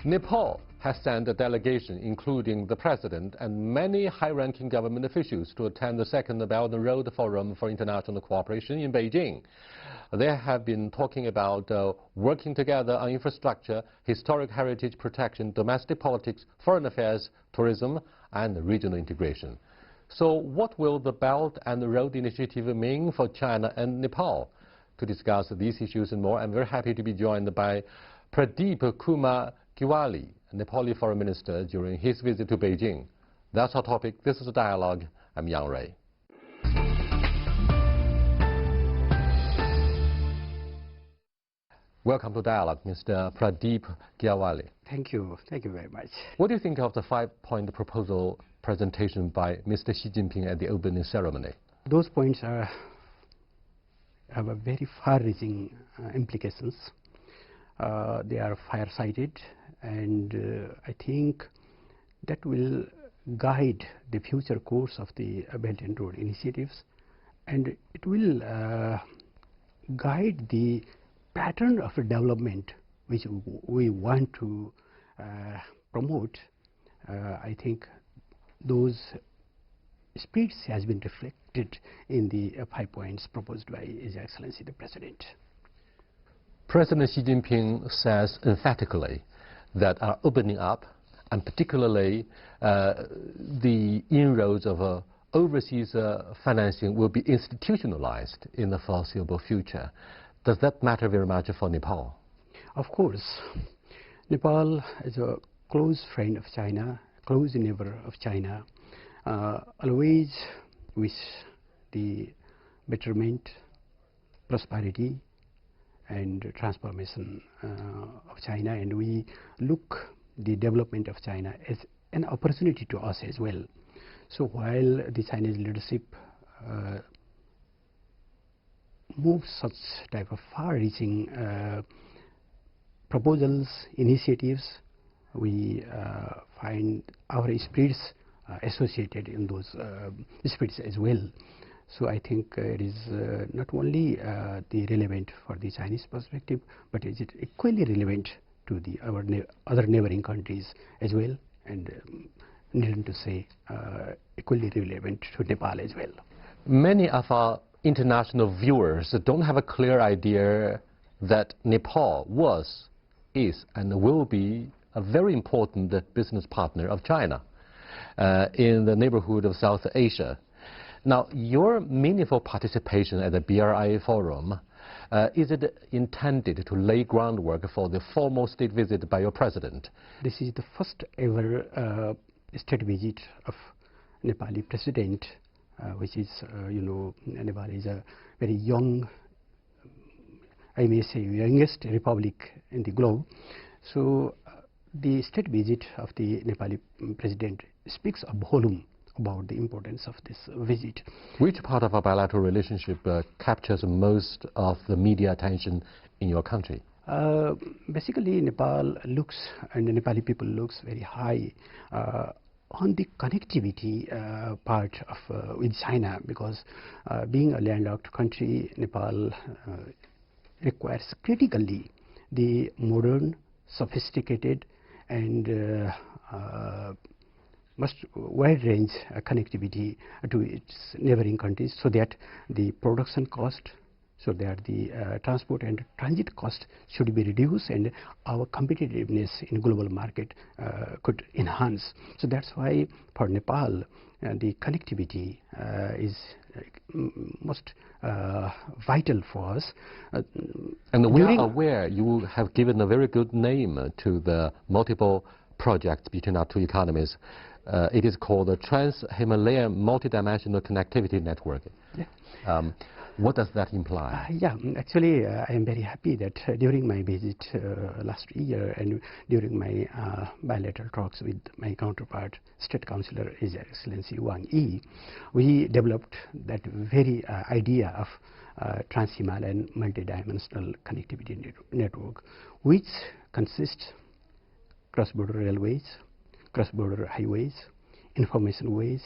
Nepal has sent a delegation, including the president and many high-ranking government officials, to attend the second Belt and Road Forum for International Cooperation in Beijing. They have been talking about working together on infrastructure, historic heritage protection, domestic politics, foreign affairs, tourism, and regional integration. So what will the Belt and Road Initiative mean for China and Nepal? To discuss these issues and more, I'm very happy to be joined by Pradeep Kumar Giwali, Nepalese Foreign Minister, during his visit to Beijing. That's our topic. This is a dialogue. I'm Yang Rui. Welcome to Dialogue, Mr. Pradeep Giwali. Thank you. Thank you very much. What do you think of the five-point proposal presentation by Mr. Xi Jinping at the opening ceremony? Those points have a very far-reaching implications. They are far-sighted, and I think that will guide the future course of the Belt and Road initiatives, and it will guide the pattern of development which we want to promote. I think those spirits has been reflected in the 5 points proposed by His Excellency the President. President Xi Jinping says emphatically that our opening up, and particularly the inroads of overseas financing, will be institutionalized in the foreseeable future. Does that matter very much for Nepal? Of course. Nepal is a close friend of China, close neighbor of China, always wish the betterment, prosperity, and transformation of China, and we look the development of China as an opportunity to us as well. So while the Chinese leadership moves such type of far-reaching proposals, initiatives, we find our spirits associated in those spirits as well. So I think it is not only the relevant for the Chinese perspective, but is it equally relevant to the other neighboring countries as well, and needless to say, equally relevant to Nepal as well. Many of our international viewers don't have a clear idea that Nepal was, is, and will be a very important business partner of China in the neighborhood of South Asia. Now, your meaningful participation at the BRI Forum, is it intended to lay groundwork for the formal state visit by your president? This is the first ever state visit of Nepali president, which is, you know, Nepal is a very young, I may say, youngest republic in the globe. So the state visit of the Nepali president speaks a volume about the importance of this visit. Which part of our bilateral relationship captures most of the media attention in your country? Basically, Nepal looks, and the Nepali people looks very high on the connectivity part of with China, because being a landlocked country, Nepal requires critically the modern, sophisticated, and wide range connectivity to its neighboring countries, so that the production cost, so that the transport and transit cost should be reduced, and our competitiveness in global market could enhance. So that's why for Nepal the connectivity is most vital for us. And we are aware you have given a very good name to the multiple projects between our two economies. It is called the Trans-Himalayan Multidimensional Connectivity Network. Yeah. What does that imply? Yeah, actually, I am very happy that during my visit last year, and during my bilateral talks with my counterpart, State Councillor His Excellency Wang Yi, we developed that very idea of Trans-Himalayan Multidimensional Connectivity Network, which consists cross-border railways, cross-border highways, information ways,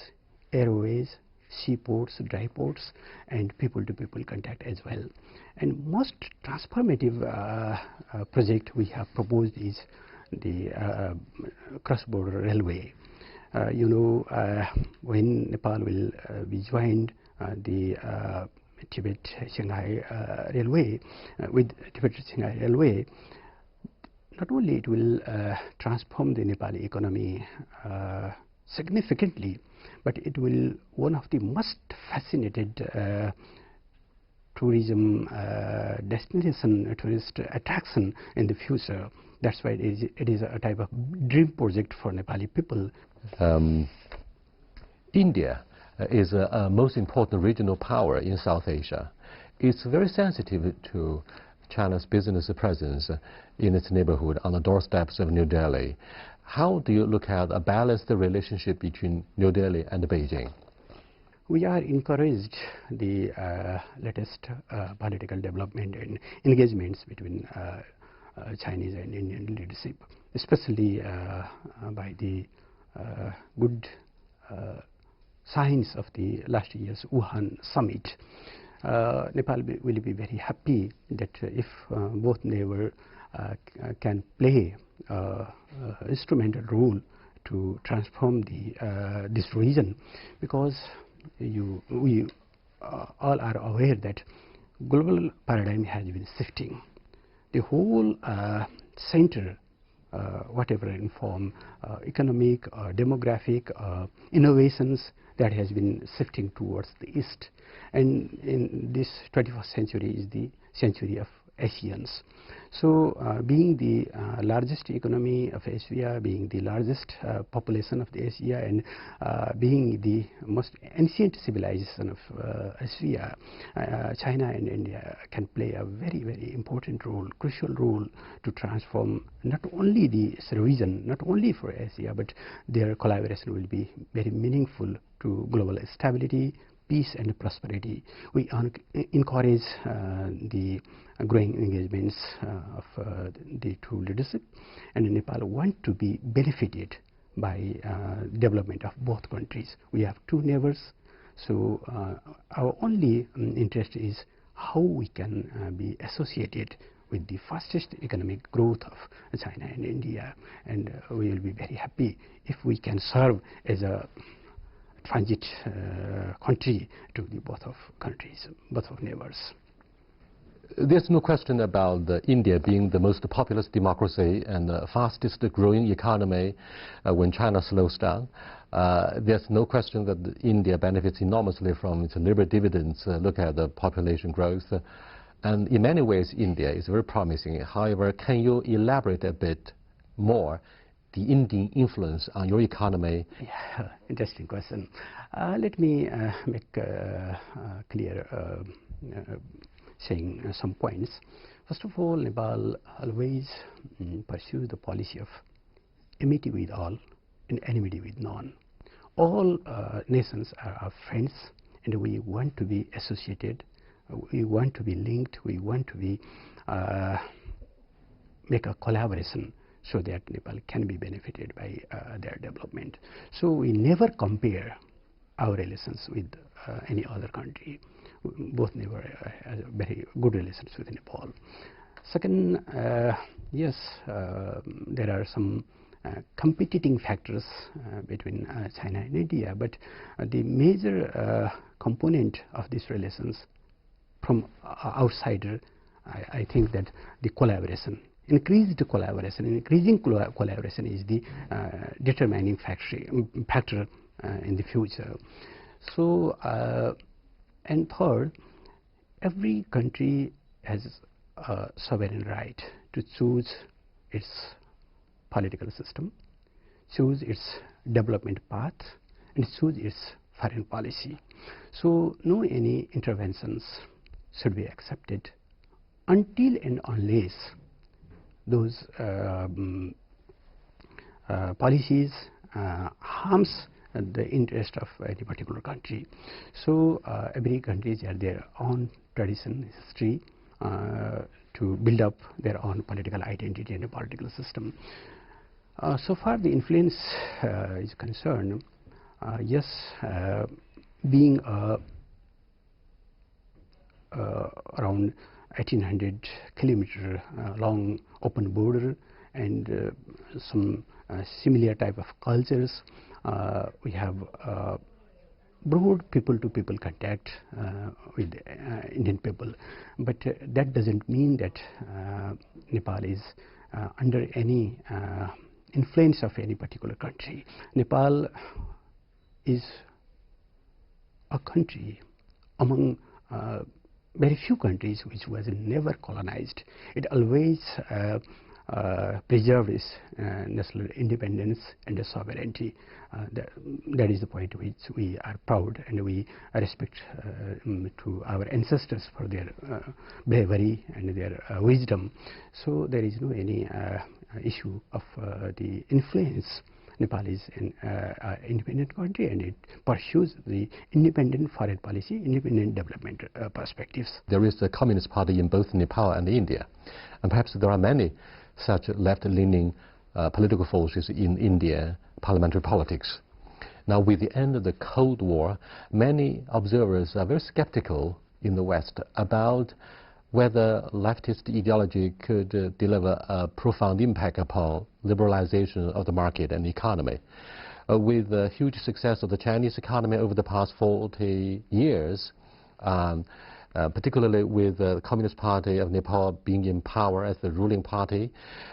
airways, seaports, dry ports, and people-to-people contact as well. And most transformative project we have proposed is the cross-border railway. When Nepal will be joined the Tibet-Shanghai Railway, with Tibet-Shanghai Railway, not only it will transform the Nepali economy significantly, but it will one of the most fascinated tourism destination, tourist attraction in the future. That's why it is a type of dream project for Nepali people. India is a most important regional power in South Asia. It's very sensitive to China's business presence in its neighborhood on the doorsteps of New Delhi. How do you look at a balanced relationship between New Delhi and Beijing? We are encouraged the latest political development and engagements between Chinese and Indian leadership, especially by the good signs of the last year's Wuhan summit. Nepal will be very happy that if both neighbors can play instrumental role to transform this region, because we all are aware that global paradigm has been shifting. The whole center, whatever in form, economic, demographic, innovations, that has been shifting towards the east. And in this 21st century is the century of Asians. So being the largest economy of Asia, being the largest population of the Asia, and being the most ancient civilization of Asia, China and India can play a very, very important role, crucial role to transform not only this region, not only for Asia, but their collaboration will be very meaningful to global stability, peace and prosperity. We encourage the growing engagements of the two leadership, and Nepal want to be benefited by development of both countries. We have two neighbors, so our only interest is how we can be associated with the fastest economic growth of China and India, and we will be very happy if we can serve as a transit country to the both of countries, both of neighbors. There's no question about India being the most populous democracy and the fastest growing economy when China slows down. There's no question that India benefits enormously from its liberal dividends. Look at the population growth. And in many ways, India is very promising. However, can you elaborate a bit more the Indian influence on your economy? Yeah, interesting question. Let me make clear saying some points. First of all, Nepal always pursues the policy of amity with all and enmity with none. All nations are our friends, and we want to be associated, we want to be linked, we want to be make a collaboration so that Nepal can be benefited by their development. So we never compare our relations with any other country. Both neighbors have very good relations with Nepal. Second, yes, there are some competing factors between China and India, but the major component of these relations from outsider, I think that the collaboration, increasing collaboration is the determining factor in the future. So, and third, every country has a sovereign right to choose its political system, choose its development path, and choose its foreign policy. So no any interventions should be accepted until and unless those policies harms the interest of any particular country. So every country has their own tradition, history to build up their own political identity and a political system. So far the influence is concerned, yes, being around 1800 kilometer long open border and some similar type of cultures. We have broad people-to-people contact with Indian people, but that doesn't mean that Nepal is under any influence of any particular country. Nepal is a country among very few countries which was never colonized. It always preserved its national independence and the sovereignty. That is the point which we are proud, and we respect to our ancestors for their bravery and their wisdom. So there is no any issue of the influence. Nepal is an independent country, and it pursues the independent foreign policy, independent development perspectives. There is a Communist Party in both Nepal and India, and perhaps there are many such left-leaning political forces in India parliamentary politics. Now, with the end of the Cold War, many observers are very skeptical in the West about whether leftist ideology could deliver a profound impact upon liberalization of the market and economy. With the huge success of the Chinese economy over the past 40 years, particularly with the Communist Party of Nepal being in power as the ruling party,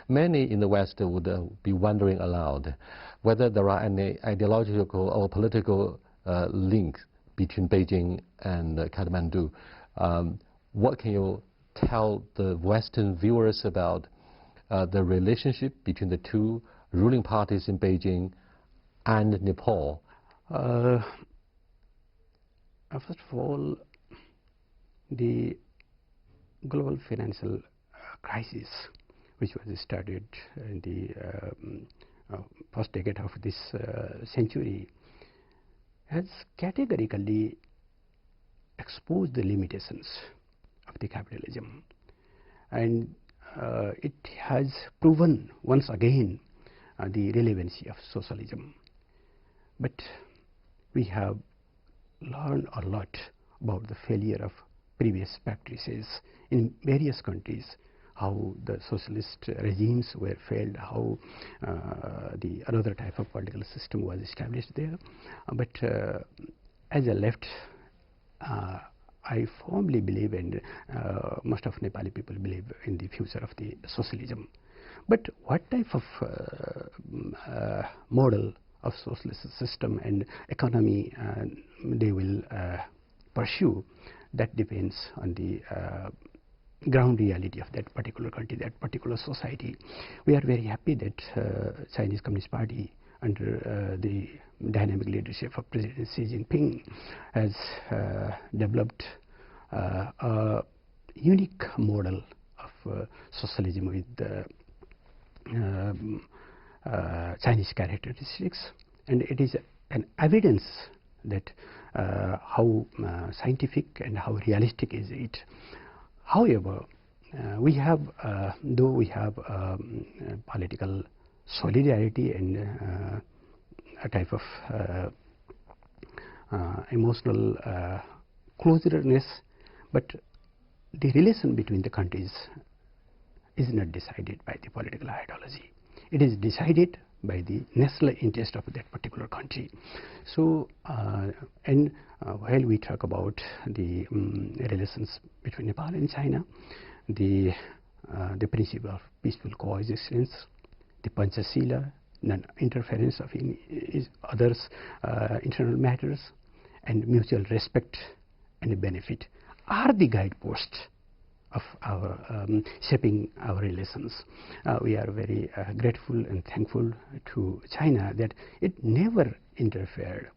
many in the West would be wondering aloud whether there are any ideological or political links between Beijing and Kathmandu. What can you tell the Western viewers about the relationship between the two ruling parties in Beijing and Nepal? First of all, the global financial crisis, which was started in the first decade of this century, has categorically exposed the limitations of the capitalism, and it has proven once again the relevancy of socialism. But we have learned a lot about the failure of previous practices in various countries, how the socialist regimes were failed, how the another type of political system was established there. But as a left, I firmly believe, and most of Nepali people believe in the future of the socialism. But what type of model of socialist system and economy they will pursue, that depends on the ground reality of that particular country, that particular society. We are very happy that Chinese Communist Party, under the dynamic leadership of President Xi Jinping, has developed a unique model of socialism with Chinese characteristics, and it is an evidence that how scientific and how realistic is it. However, we have, though we have political solidarity and a type of emotional closeness, but the relation between the countries is not decided by the political ideology. It is decided by the national interest of that particular country. So, while we talk about the relations between Nepal and China, the principle of peaceful coexistence, the Panchasila, non-interference of others' internal matters, and mutual respect and benefit are the guideposts of our shaping our relations. We are very grateful and thankful to China that it never interfered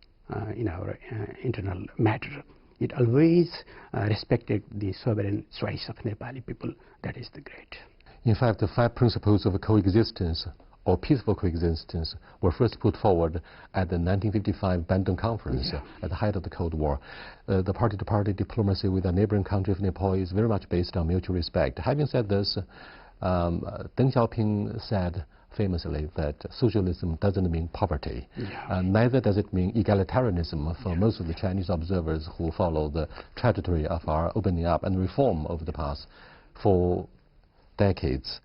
in our internal matter. It always respected the sovereign choice of Nepali people. That is the great. In fact, the 5 principles of coexistence or peaceful coexistence were first put forward at the 1955 Bandung Conference at the height of the Cold War. The party-to-party diplomacy with a neighboring country of Nepal is very much based on mutual respect. Having said this, Deng Xiaoping said famously that socialism doesn't mean poverty. Neither does it mean egalitarianism for most of the Chinese observers who follow the trajectory of our opening up and reform over the past 4 decades.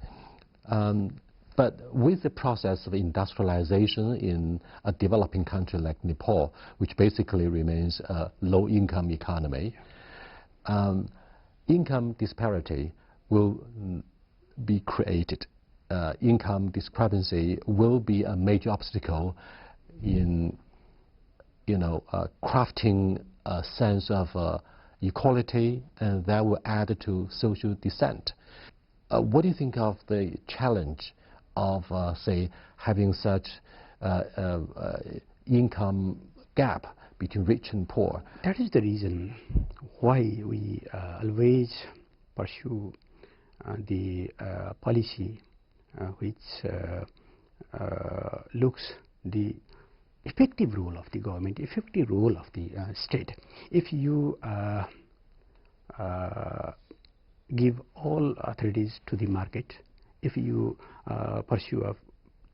But with the process of industrialization in a developing country like Nepal, which basically remains a low-income economy, income disparity will be created. Income discrepancy will be a major obstacle in, crafting a sense of equality, and that will add to social dissent. What do you think of the challenge of, say, having such income gap between rich and poor? That is the reason why we always pursue the policy which looks the effective role of the government, effective role of the state. If you give all authorities to the market, if you pursue a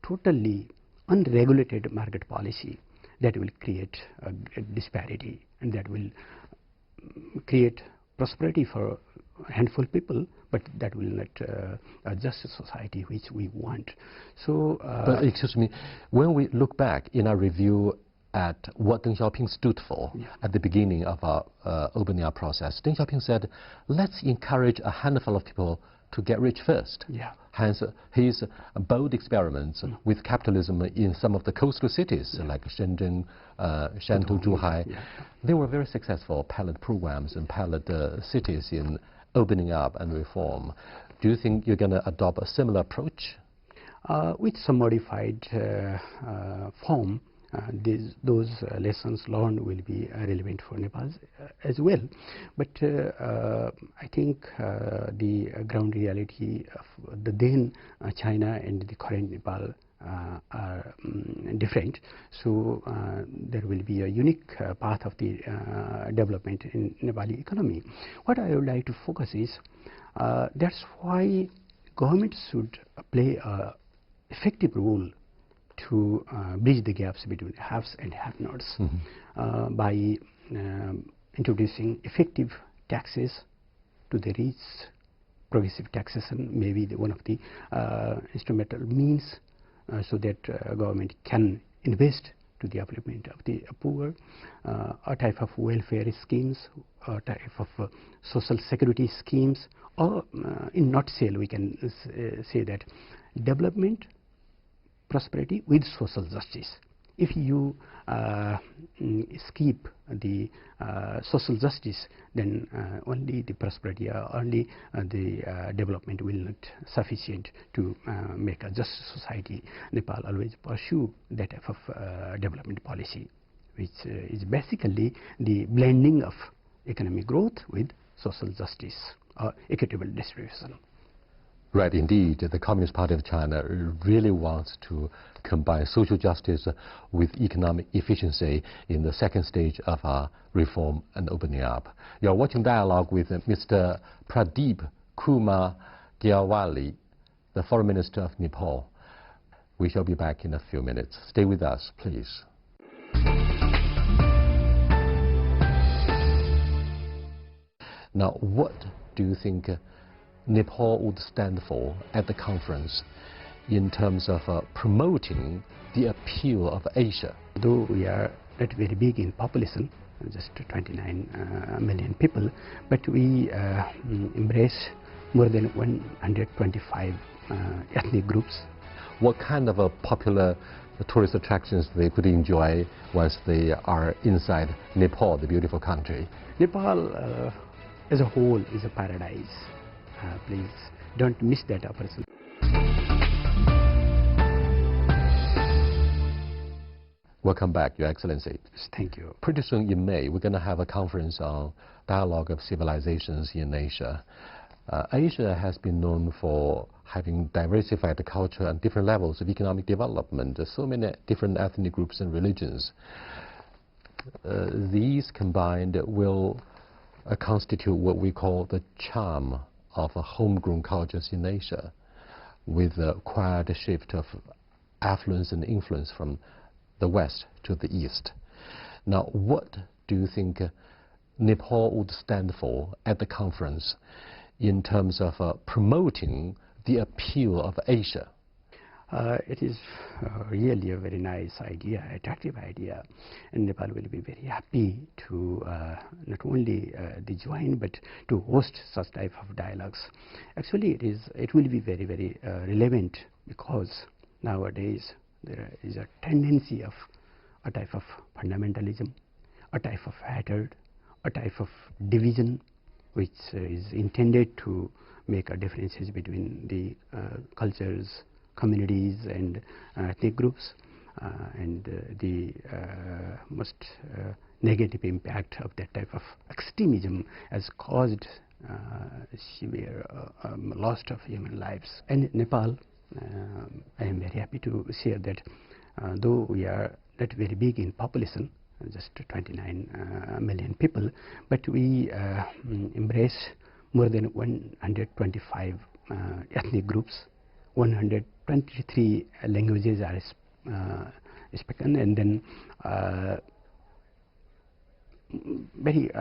totally unregulated market policy, that will create a disparity, and that will create prosperity for a handful of people, but that will not a just society which we want. So, but excuse me, when we look back in our review at what Deng Xiaoping stood for at the beginning of our opening up process, Deng Xiaoping said, let's encourage a handful of people to get rich first. Hence, his bold experiments with capitalism in some of the coastal cities like Shenzhen, Shantou, Zhuhai, they were very successful pilot programs and pilot cities in opening up and reform. Do you think you're going to adopt a similar approach? With some modified form, those lessons learned will be relevant for Nepal as well. But I think the ground reality of the then China and the current Nepal are different. So there will be a unique path of the development in Nepali economy. What I would like to focus is that's why government should play a effective role to bridge the gaps between haves and have-nots by introducing effective taxes to the rich. Progressive taxation may be one of the instrumental means so that government can invest to the upliftment of the poor, a type of welfare schemes, a type of social security schemes, or in nutshell we can say that development, prosperity with social justice. If you skip the social justice, then only the prosperity, only the development will not sufficient to make a just society. Nepal always pursue that type of development policy, which is basically the blending of economic growth with social justice or equitable distribution. Right, indeed. The Communist Party of China really wants to combine social justice with economic efficiency in the second stage of our reform and opening up. You're watching Dialogue with Mr. Pradeep Kumar Gyawali, the Foreign Minister of Nepal. We shall be back in a few minutes. Stay with us, please. Now, what do you think Nepal would stand for at the conference in terms of promoting the appeal of Asia? Though we are not very big in population, just 29 million people, but we embrace more than 125 ethnic groups. What kind of popular tourist attractions they could enjoy once they are inside Nepal, the beautiful country? Nepal as a whole is a paradise. Please don't miss that opportunity. Welcome back, Your Excellency. Thank you. Pretty soon in May, we're going to have a conference on dialogue of civilizations in Asia. Asia has been known for having diversified the culture and different levels of economic development, so many different ethnic groups and religions. These combined will constitute what we call the charm of homegrown cultures in Asia, with a quiet shift of affluence and influence from the west to the east. Now, what do you think Nepal would stand for at the conference in terms of promoting the appeal of Asia? It is really a very nice idea, attractive idea, and Nepal will be very happy to not only join but to host such type of dialogues. Actually, it will be very, very relevant, because nowadays there is a tendency of a type of fundamentalism, a type of hatred, a type of division, which is intended to make a differences between the cultures, communities and ethnic groups, and the most negative impact of that type of extremism has caused severe loss of human lives. And Nepal, I am very happy to share that though we are not very big in population, just 29 million people, but we embrace more than 125 ethnic groups. 123 languages are spoken, and then very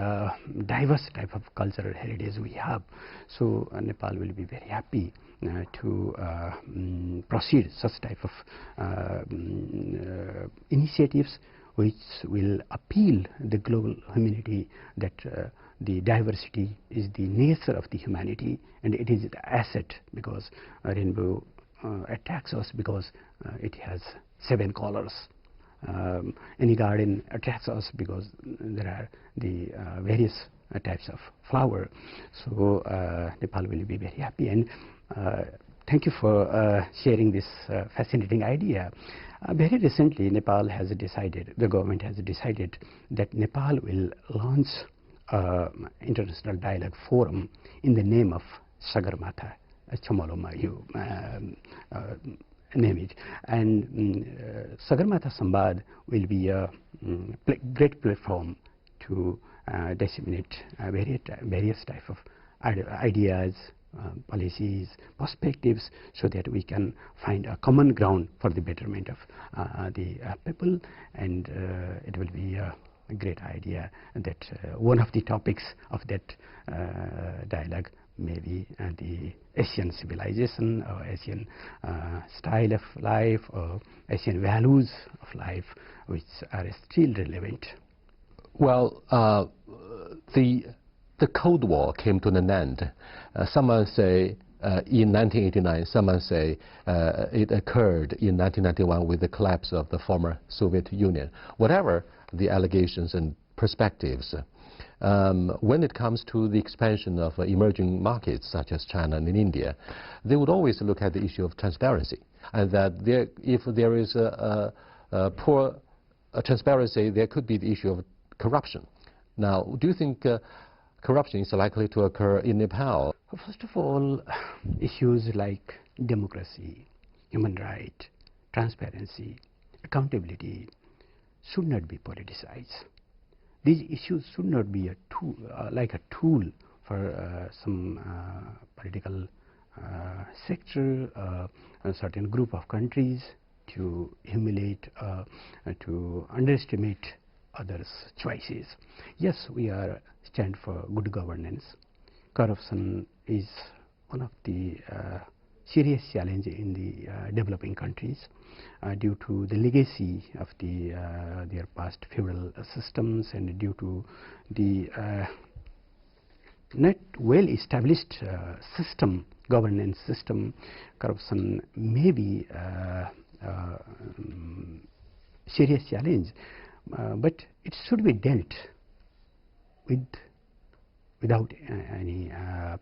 diverse type of cultural heritage we have. So Nepal will be very happy to proceed such type of initiatives which will appeal the global community that the diversity is the nature of the humanity, and it is the asset, because rainbow attracts us because it has 7 colors. Any garden attracts us because there are the various types of flower. So Nepal will be very happy, and thank you for sharing this fascinating idea. Very recently, Nepal has decided, the government has decided that Nepal will launch international dialogue forum in the name of Sagarmatha. Chamoloma, you name it. And Sagarmatha Sambad will be a great platform to disseminate various type of ideas, policies, perspectives, so that we can find a common ground for the betterment of the people. And it will be a great idea that one of the topics of that dialogue may be the Asian civilization, or Asian style of life, or Asian values of life, which are still relevant. Well, the Cold War came to an end. Some say in 1989, some say it occurred in 1991 with the collapse of the former Soviet Union. Whatever the allegations and perspectives, when it comes to the expansion of emerging markets such as China and India, they would always look at the issue of transparency, and that if there is a poor transparency, there could be the issue of corruption. Now, do you think corruption is likely to occur in Nepal? First of all, issues like democracy, human rights, transparency, accountability should not be politicized. These issues should not be a tool, like a tool for some political sector, a certain group of countries to humiliate, to underestimate others' choices. Yes, we are stand for good governance. Corruption is one of the serious challenge in the developing countries due to the legacy of their past feudal systems, and due to the not well established governance system. Corruption may be serious challenge, but it should be dealt with without any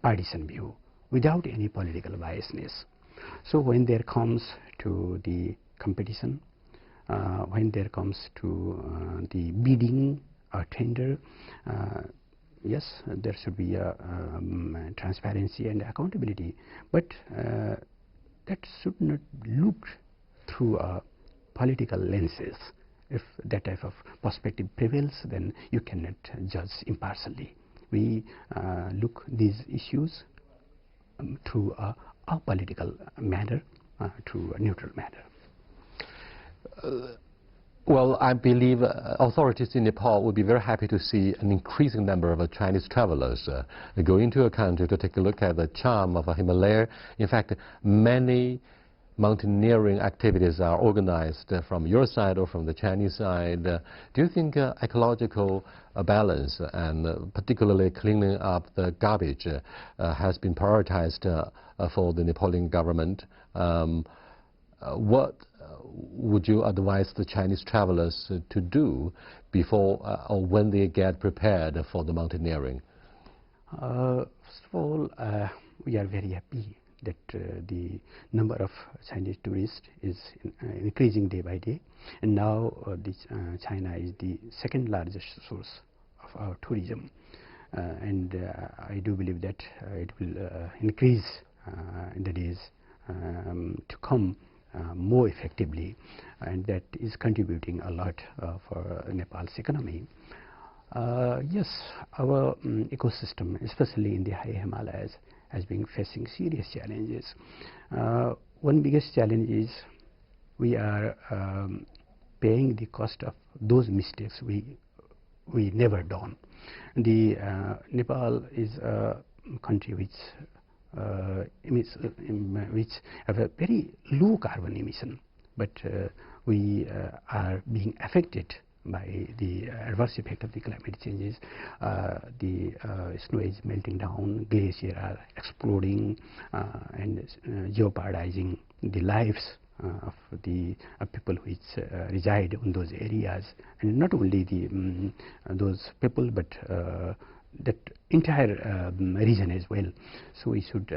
partisan view, without any political biasness. So when there comes to the competition, when there comes to the bidding or tender, yes, there should be a transparency and accountability, but that should not look through political lenses. If that type of perspective prevails, then you cannot judge impartially. We look these issues through a political manner, through a neutral manner. Well, I believe authorities in Nepal would be very happy to see an increasing number of Chinese travelers go into a country to take a look at the charm of a Himalaya. In fact, many mountaineering activities are organized from your side or from the Chinese side, do you think ecological balance and particularly cleaning up the garbage has been prioritized for the Nepali government? What would you advise the Chinese travelers to do before or when they get prepared for the mountaineering? First of all, we are very happy that the number of Chinese tourists is increasing day by day, and now China is the second largest source of our tourism, and I do believe that it will increase in the days to come more effectively, and that is contributing a lot for Nepal's economy. Yes, our ecosystem, especially in the high Himalayas, has been facing serious challenges. One biggest challenge is we are paying the cost of those mistakes we never done. Nepal is a country which have a very low carbon emission, but we are being affected by the adverse effect of the climate changes. The snow is melting down, glaciers are exploding and jeopardizing the lives of the people which reside in those areas, and not only those people, but that entire region as well. So we should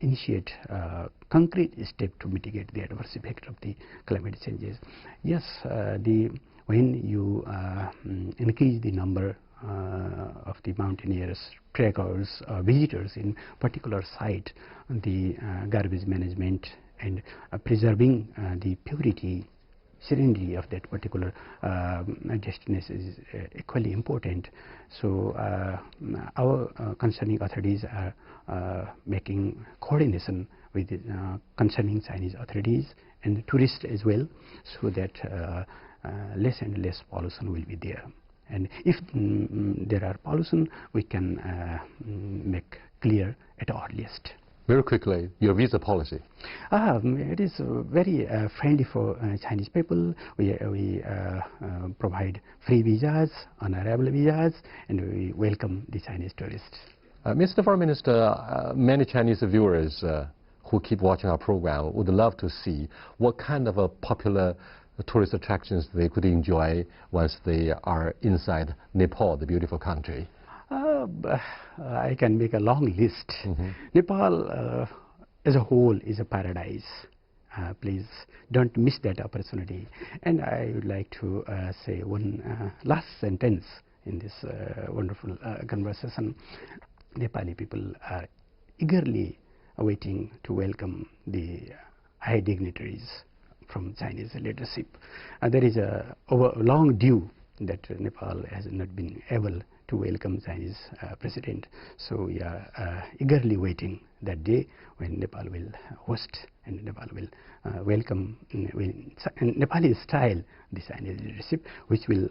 initiate concrete steps to mitigate the adverse effect of the climate changes. Yes, when you increase the number of the mountaineers, trekkers, visitors in particular site, the garbage management and preserving the purity, serenity of that particular destination is equally important. So our concerning authorities are making coordination with the concerning Chinese authorities and the tourists as well, so that less and less pollution will be there. And if there are pollution, we can make clear at earliest. Very quickly, your visa policy. It is very friendly for Chinese people. We provide free visas, honorable visas, and we welcome the Chinese tourists. Mr. Foreign Minister, many Chinese viewers who keep watching our program would love to see what kind of popular tourist attractions they could enjoy once they are inside Nepal, the beautiful country. I can make a long list. Nepal as a whole is a paradise. Please don't miss that opportunity. And I would like to say one last sentence in this wonderful conversation. Nepali people are eagerly awaiting to welcome the high dignitaries from Chinese leadership. There is a long due that Nepal has not been able to welcome Chinese president. So we are eagerly waiting that day when Nepal will host and Nepal will welcome in Nepali style the Chinese leadership, which will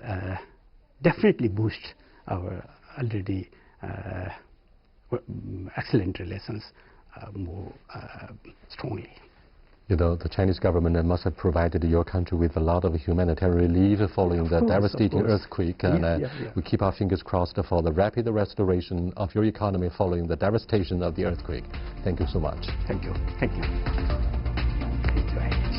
definitely boost our already excellent relations more strongly. You know, the Chinese government must have provided your country with a lot of humanitarian relief following the devastating earthquake, and we keep our fingers crossed for the rapid restoration of your economy following the devastation of the earthquake. Thank you so much. Thank you. Thank you. Enjoy.